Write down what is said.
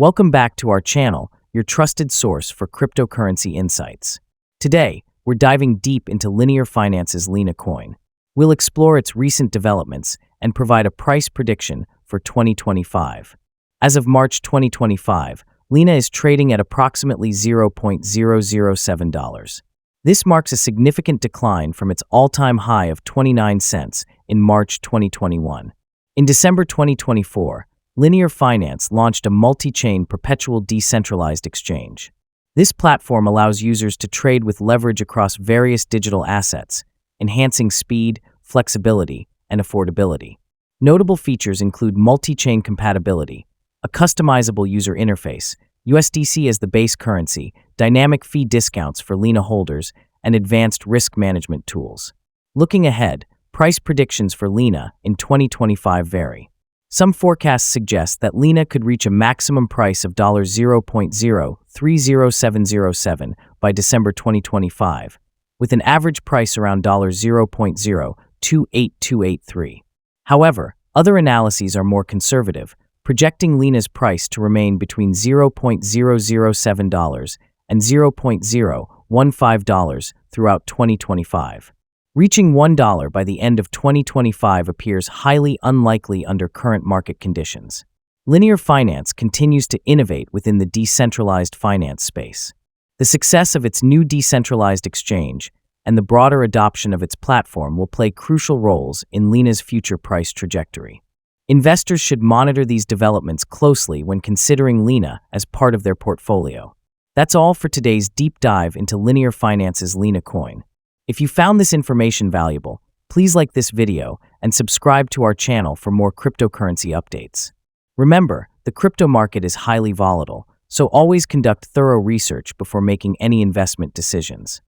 Welcome back to our channel, your trusted source for cryptocurrency insights. Today, we're diving deep into Linear Finance's LINA Coin. We'll explore its recent developments and provide a price prediction for 2025. As of March 2025, LINA is trading at approximately $0.007. This marks a significant decline from its all-time high of 29 cents in March 2021. In December 2024, Linear Finance launched a multi-chain perpetual decentralized exchange. This platform allows users to trade with leverage across various digital assets, enhancing speed, flexibility, and affordability. Notable features include multi-chain compatibility, a customizable user interface, USDC as the base currency, dynamic fee discounts for LINA holders, and advanced risk management tools. Looking ahead, price predictions for LINA in 2025 vary. Some forecasts suggest that LINA could reach a maximum price of $0.030707 by December 2025, with an average price around $0.028283. However, other analyses are more conservative, projecting LINA's price to remain between $0.007 and $0.015 throughout 2025. Reaching $1 by the end of 2025 appears highly unlikely under current market conditions. Linear Finance continues to innovate within the decentralized finance space. The success of its new decentralized exchange and the broader adoption of its platform will play crucial roles in LINA's future price trajectory. Investors should monitor these developments closely when considering LINA as part of their portfolio. That's all for today's deep dive into Linear Finance's LINA Coin. If you found this information valuable, please like this video and subscribe to our channel for more cryptocurrency updates. Remember, the crypto market is highly volatile, so always conduct thorough research before making any investment decisions.